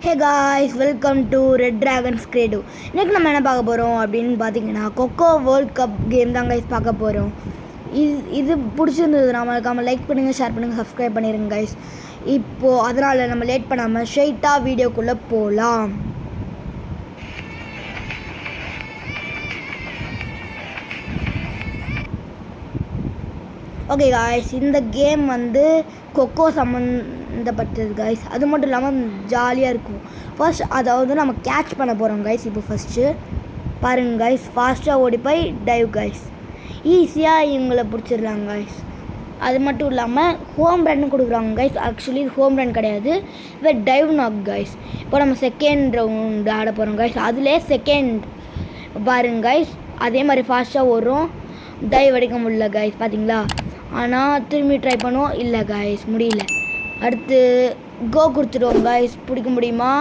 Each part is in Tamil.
Hey guys, welcome to red dragons creative. இன்றைக்கி நம்ம என்ன பார்க்க போகிறோம் அப்படின்னு பார்த்தீங்கன்னா, கொக்கோ வேர்ல்ட் கப் கேம் தான் கைஸ் பார்க்க போகிறோம். இது பிடிச்சிருந்தது மறக்காமல் லைக் பண்ணுங்கள், ஷேர் பண்ணுங்கள், சப்ஸ்கிரைப் பண்ணிடுங்க கைஸ். இப்போது அதனால் நம்ம லேட் பண்ணாமல் ஸ்ட்ரெயிட்டாக வீடியோக்குள்ளே போகலாம். ஓகே காய்ஸ், இந்த கேம் வந்து கொக்கோ சம்மந்தப்பட்டது கைஸ். அது மட்டும் இல்லாமல் ஜாலியாக இருக்கும். ஃபர்ஸ்ட் அதாவது நம்ம கேட்ச் பண்ண போகிறோம் கைஸ். இப்போ ஃபஸ்ட்டு பாருங்கள் கைஸ், ஃபாஸ்ட்டாக ஓடி போய் டைவ் கைஸ். ஈஸியாக இவங்களை பிடிச்சிடலாங்க கைஸ். அது மட்டும் இல்லாமல் ஹோம் ரன் கொடுக்குறாங்க கைஸ். ஆக்சுவலி இது ஹோம் ரன் கிடையாது, இப்போ டைவ் நாக் கைஸ். இப்போ நம்ம செகண்ட் ரவுண்ட் ஆட போகிறோம் கைஸ். அதிலே செகண்ட் பாருங்க கைஸ், அதே மாதிரி ஃபாஸ்ட்டாக ஓடுறோம். டைவ் அடிக்க முடியல கைஸ், பார்த்தீங்களா? ஆனால் திரும்பி ட்ரை பண்ணுவோம், இல்லை கைஸ் முடியல. அடுத்து கோ கொடுத்துருவோம் கைஸ். பிடிக்க முடியுமா?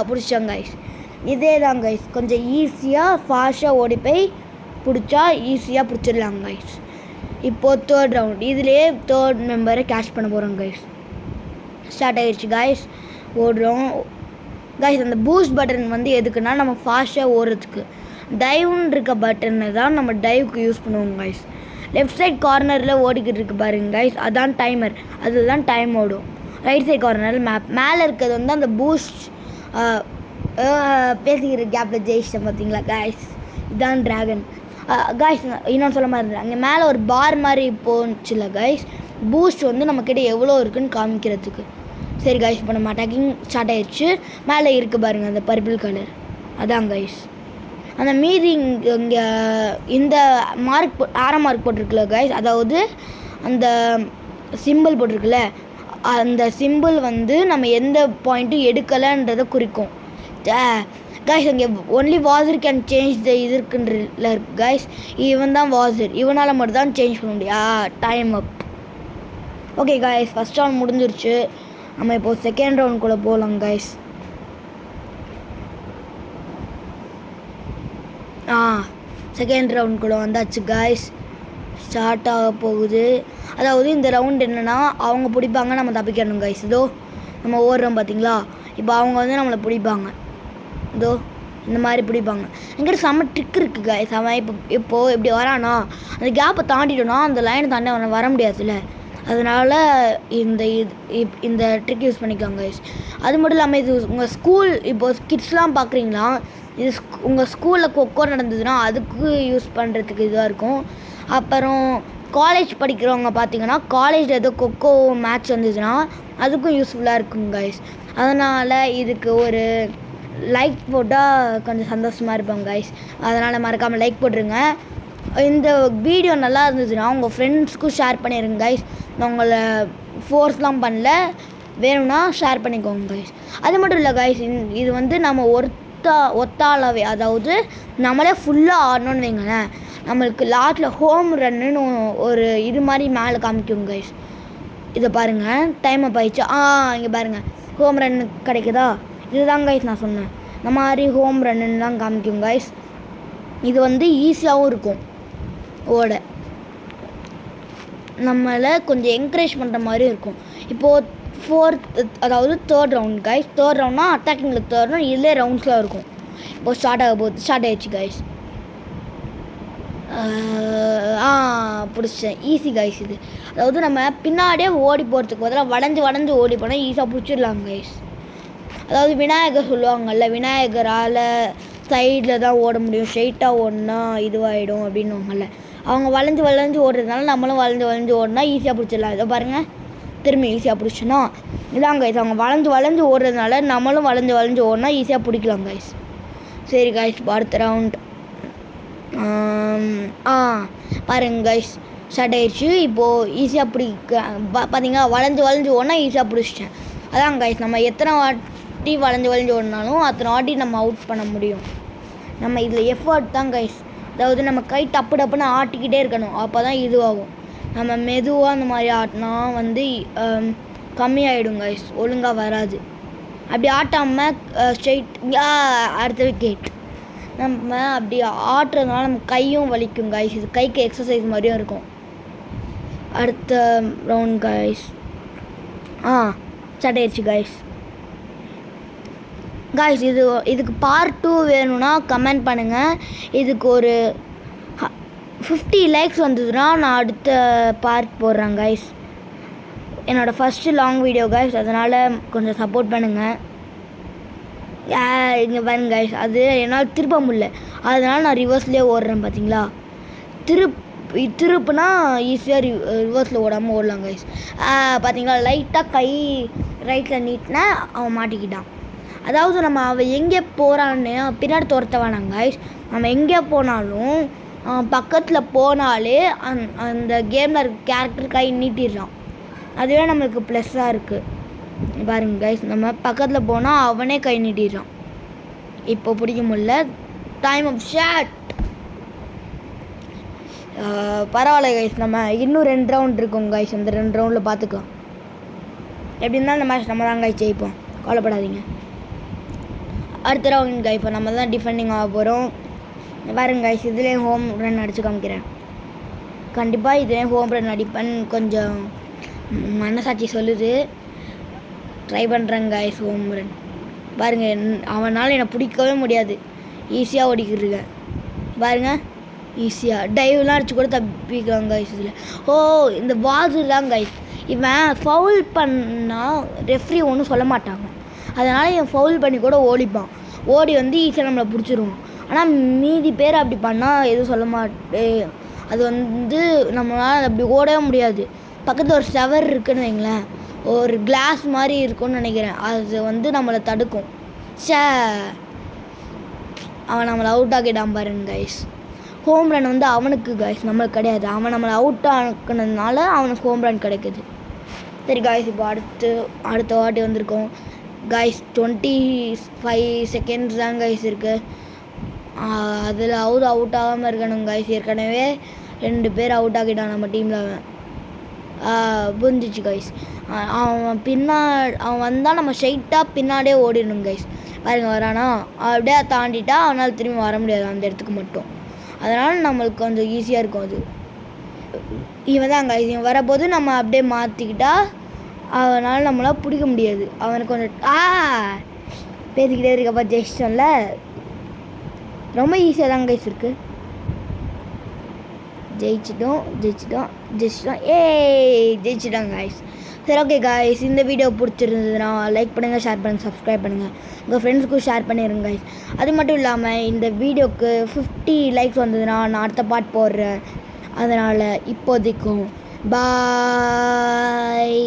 பிடிச்சோம் கைஸ். இதே தான் கைஸ், கொஞ்சம் ஈஸியாக ஃபாஸ்ட்டாக ஓடி போய் பிடிச்சா ஈஸியாக பிடிச்சிடலாம் கைஸ். இப்போது தேர்ட் ரவுண்ட், இதுலேயே தேர்ட் மெம்பரை கேட்ச் பண்ண போகிறோம் கைஸ். ஸ்டார்ட் ஆகிடுச்சு கைஸ், ஓடுறோம் கைஸ். அந்த பூஸ்ட் பட்டன் வந்து எதுக்குன்னா நம்ம ஃபாஸ்ட்டாக ஓடுறதுக்கு. டைவ்னு இருக்க பட்டனை தான் நம்ம டைவுக்கு யூஸ் பண்ணுவோம் கைஸ். லெஃப்ட் சைட் கார்னரில் ஓடிக்கிட்டு இருக்கு பாருங்க கைஸ், அதான் டைமர், அதுதான் டைம் ஓடும். ரைட் சைட் கார்னரில் மேப் மேலே இருக்கிறது வந்து அந்த பூஸ்ட். பேசிக்கிற கேப்பில் ஜெயிச்சிட்டேன் பார்த்தீங்களா கைஸ், இதுதான் ட்ராகன் கைஸ். இன்னொன்று சொல்ல மாதிரி இருந்தது, அங்கே மேலே ஒரு பார் மாதிரி போச்சுல கைஸ், பூஸ்ட் வந்து நம்மக்கிட்ட எவ்வளோ இருக்குதுன்னு காமிக்கிறதுக்கு. சரி கைஸ், இப்போ நம்ம அட்டாக்கிங் ஸ்டார்ட் ஆகிடுச்சு. மேலே இருக்குது பாருங்கள் அந்த பர்பிள் கலர், அதான் கைஸ். அந்த மீதி இங்கே இந்த மார்க் ஆரோ மார்க் போட்டிருக்குல்ல கைஸ், அதாவது அந்த சிம்பிள் போட்டிருக்குல்ல, அந்த சிம்பிள் வந்து நம்ம எந்த பாயிண்ட்டும் எடுக்கலைன்றதை குறிக்கும் கைஸ். அங்கே only washer can change the இது இருக்குன்ற கைஸ். இவன் தான் வாசர், இவனால் மட்டும் தான் சேஞ்ச் பண்ண முடியும். டைம் அப். ஓகே கைஸ், ஃபஸ்ட் ரவுண்ட் முடிஞ்சிருச்சு. நம்ம இப்போது செகண்ட் ரவுண்டுக்குள்ளே போகலாம் கைஸ். செகண்ட் ரவுண்டுக்குள்ளே வந்தாச்சு கைஸ். ஸ்டார்ட் ஆக போகுது. அதாவது இந்த ரவுண்ட் என்னென்னா, அவங்க பிடிப்பாங்க, நம்ம தப்பிக்கணும் கைஸ். இதோ நம்ம ஓடுறோம் பார்த்தீங்களா, இப்போ அவங்க வந்து நம்மளை பிடிப்பாங்க. இதோ இந்த மாதிரி பிடிப்பாங்க. எங்கிட்ட செம்ம ட்ரிக் இருக்குது கைஸ். அவன் இப்போது இப்படி வரானா, அந்த கேப்பை தாண்டிட்டோன்னா அந்த லைனை தாண்டி அவனை வர முடியாதுல்ல, அதனால் இந்த ட்ரிக் யூஸ் பண்ணிக்கலாம் கைஸ். அது மட்டும் இல்லாமல் இது உங்கள் ஸ்கூல், இப்போது கிட்ஸ்லாம் பார்க்குறீங்களா, இது உங்கள் ஸ்கூலில் கொக்கோ நடந்ததுன்னா அதுக்கு யூஸ் பண்ணுறதுக்கு இதாக இருக்கும். அப்புறம் காலேஜ் படிக்கிறவங்க பார்த்தீங்கன்னா, காலேஜில் ஏதோ கொக்கோ மேட்ச் வந்ததுன்னா அதுக்கும் யூஸ்ஃபுல்லாக இருக்கும் கைஸ். அதனால் இதுக்கு ஒரு லைக் போட்டால் கொஞ்சம் சந்தோஷமாக இருப்பாங்க கைஸ். அதனால் மறக்காமல் லைக் போட்டுருங்க. இந்த வீடியோ நல்லா இருந்ததுன்னா உங்கள் ஃப்ரெண்ட்ஸ்க்கும் ஷேர் பண்ணிடுங்க கைஸ். நான் உங்களை ஃபோர்ஸ்லாம் பண்ணல, வேணும்னா ஷேர் பண்ணிக்கோங்க கைஸ். அது மட்டும் இல்லை கைஸ், இது வந்து நம்ம ஒத்தாளவே, அதாவது நம்மளே ஃபுல்லாக ஆடணும்னு வைங்களேன், நம்மளுக்கு லாஸ்ட்டில் ஹோம் ரன்னு ஒரு இது மாதிரி மேலே காமிக்கும் கைஸ். இதை பாருங்கள், டைம் அப் ஆயிடுச்சு. இங்கே பாருங்கள், ஹோம் ரன் கிடைக்குதா, இதுதான் கைஸ் நான் சொன்னேன். இந்த மாதிரி ஹோம் ரன்னு தான் காமிக்கும் கைஸ். இது வந்து ஈஸியாகவும் இருக்கும் ஓட, நம்மளை கொஞ்சம் என்கரேஜ் பண்ணுற மாதிரியும் இருக்கும். இப்போது அதாவது தேர்ட் ரவுண்ட் கைஸ். தேர்ட் ரவுண்ட்னா அட்டாக்கிங்கில் தேர்ட் ரவுண்ட், இதிலே ரவுண்ட்ஸ்லாம் இருக்கும். இப்போ ஸ்டார்ட் ஆகிடுச்சு கைஸ். பிடிச்சேன், ஈஸி கைஸ். இது அதாவது நம்ம பின்னாடியே ஓடி போகிறதுக்கு பதிலாக வளைஞ்சு ஓடி போனால் ஈஸியாக பிடிச்சிடலாம் கைஸ். அதாவது விநாயகர் சொல்லுவாங்கள்ல, விநாயகரால் சைடில் தான் ஓட முடியும், ஸ்ட்ரெயிட்டாக ஓடினா இதுவாகிடும் அப்படின்னுவாங்கள்ல. அவங்க வளைஞ்சு ஓடுறதுனால நம்மளும் வளைஞ்சு ஓடினா ஈஸியாக பிடிச்சிடலாம். இதை பாருங்கள், திரும்பி ஈஸியாக பிடிச்சோன்னா இதாங்க கைஸ். அவங்க வளைஞ்சு ஓடுறதுனால நம்மளும் வளைஞ்சு ஓடினா ஈஸியாக பிடிக்கலாம் கைஸ். சரி கைஸ், அடுத்த ரவுண்ட் பாருங்க கைஸ், ஸ்டார்ட் ஆகிடுச்சு. இப்போது ஈஸியாக பார்த்தீங்கன்னா வளைஞ்சு ஓடினா ஈஸியாக பிடிச்சிட்டேன். அதான் கைஸ், நம்ம எத்தனை வாட்டி வளைஞ்சு ஓடினாலும் அத்தனை வாட்டி நம்ம அவுட் பண்ண முடியும். நம்ம இதில் எஃபர்ட் தான் கைஸ். அதாவது நம்ம கை டப்புன்னு ஆட்டிக்கிட்டே இருக்கணும், அப்போ தான் இதுவாகும். நம்ம மெதுவாக அந்த மாதிரி ஆட்டினா வந்து கம்மியாகிடும் கைஸ், ஒழுங்காக வராது. அப்படி ஆட்டாமல் ஸ்ட்ரெயிட் அடுத்த விக்கெட். நம்ம அப்படி ஆட்டுறதுனால நம்ம கையும் வலிக்கும் கைஸ். இது கைக்கு எக்ஸசைஸ் மாதிரியும் இருக்கும். அடுத்த ரவுண்ட் கைஸ். ஸ்டார்ட் ஆயிடுச்சு கைஸ். இதுக்கு பார்ட் 2 வேணும்னா கமெண்ட் பண்ணுங்கள். இதுக்கு ஒரு 50 லைக்ஸ் வந்ததுன்னா நான் அடுத்த பார்ட் போடுறேன் கைஸ். என்னோடய ஃபஸ்ட்டு லாங் வீடியோ கைஸ், அதனால் கொஞ்சம் சப்போர்ட் பண்ணுங்கள். இங்கே பாருங்க கைஸ், அது என்னால் திருப்ப முடியல, அதனால் நான் ரிவர்ஸ்லேயே ஓடுறேன் பார்த்தீங்களா. திருப்புனா ஈஸியாக ரிவர்ஸில் ஓடாமல் ஓடலாம் கைஸ். பார்த்தீங்களா, லைட்டாக கை ரைட்டில் நீட்டினா அவன் மாட்டிக்கிட்டான். அதாவது நம்ம அவன் எங்கே போகிறான்னு பின்னாடி துரத்த வேணாங்க கைஸ். நம்ம எங்கே போனாலும் பக்கத்தில் போனாலே அந்த கேமில் இருக்க கேரக்டர் கை நீட்டிடுறான். அதுவே நம்மளுக்கு ப்ளஸ்ஸாக இருக்குது. பாருங்க கைஸ், நம்ம பக்கத்தில் போனால் அவனே கை நீட்டிடுறான். இப்போ பிடிக்க முடியல. Time of shot. பரவாயில்ல கைஸ், நம்ம இன்னும் 2 ரவுண்ட் இருக்கோம் கைஸ். அந்த 2 ரவுண்டில் பார்த்துக்கலாம். எப்படி இருந்தாலும் இந்த மேட்ச் நம்ம தான் கைஸ் ஜெயிப்போம், கவலைப்படாதீங்க. அடுத்த ரவுண்ட் கைஸ், இப்போ நம்ம தான் டிஃபெண்டிங் ஆக போகிறோம். பாருங்க கைஸ், இதுலேயும் ஹோம் ரன் அடித்து காமிக்கிறேன். கண்டிப்பாக இதுலேயும் ஹோம் ரன் அடிப்பேன், கொஞ்சம் மனசாட்சி சொல்லுது. ட்ரை பண்ணுறேங்க கைஸ் ஹோம் ரன். பாருங்கள், அவனால் என்னை பிடிக்கவே முடியாது, ஈஸியாக ஓடிக்கிட்டு பாருங்கள். ஈஸியாக டைவ்லாம் அடிச்சு கூட தப்பிக்கலாம் கைஸ் இதில். இந்த வாது தான் கைஸ், இவன் ஃபவுல் பண்ணால் ரெஃப்ரி ஒன்றும் சொல்ல மாட்டாங்க. அதனால் இவன் ஃபவுல் பண்ணி கூட ஓடிப்பான். ஓடி வந்து ஈஸியாக நம்மளை பிடிச்சிருவான். ஆனால் மீதி பேர் அப்படி பண்ணால் எதுவும் சொல்ல மாட்டே. அது வந்து நம்மளால் அப்படி ஓடவே முடியாது. பக்கத்தில் ஒரு ஷவர் இருக்குன்னு வைங்களேன், ஒரு கிளாஸ் மாதிரி இருக்குன்னு நினைக்கிறேன், அது வந்து நம்மளை தடுக்கும். அவன் நம்மளை அவுட் ஆக்கிட்டான் பாருங்க கைஸ். ஹோம் ரன் வந்து அவனுக்கு கைஸ், நம்மளுக்கு கிடையாது. அவன் நம்மளை அவுட் ஆக்குனதுனால அவனுக்கு ஹோம் ரன் கிடைக்குது. சரி கைஸ், இப்போ அடுத்த வாட்டி வந்திருக்கோம் கைஸ். 25 செகண்ட்ஸ் தான் கைஸ் இருக்குது. அதில் அவுட் ஆகாமல் இருக்கணும் கைஸ். ஏற்கனவே 2 பேர் அவுட் ஆகிட்டான் நம்ம டீமில். அவன் புரிஞ்சிச்சு கைஸ். அவன் வந்தால் நம்ம ஸ்ட்ரைட்டாக பின்னாடியே ஓடிடணும் கைஸ். பாருங்க வரானா, அப்படியே தாண்டிட்டா அவனால் திரும்பி வர முடியாது அந்த இடத்துக்கு மட்டும். அதனால் நம்மளுக்கு கொஞ்சம் ஈஸியாக இருக்கும். அது இவன் தான் கைஸ், இவன் வரப்போது நம்ம அப்படியே மாற்றிக்கிட்டா அவனால் நம்மளால் பிடிக்க முடியாது. அவனுக்கு கொஞ்சம் பேசிக்கிட்டே இருக்கப்பா ஜெயிச்சிட்டோம்ல. ரொம்ப ஈஸியாக தான் கைஸ் இருக்குது. ஜெயிச்சிட்டோம். ஜெயிச்சிட்டோம் கைஸ். சரி ஓகே கைஸ், இந்த வீடியோ பிடிச்சிருந்ததுன்னா லைக் பண்ணுங்கள், ஷேர் பண்ணுங்கள், சப்ஸ்கிரைப் பண்ணுங்கள், உங்கள் ஃப்ரெண்ட்ஸுக்கும் ஷேர் பண்ணிடுங்க கைஸ். அது மட்டும் இல்லாமல் இந்த வீடியோக்கு 50 லைக்ஸ் வந்ததுன்னா நான் அடுத்த பார்ட் போடுறேன். அதனால் இப்போதைக்கும் பாய்.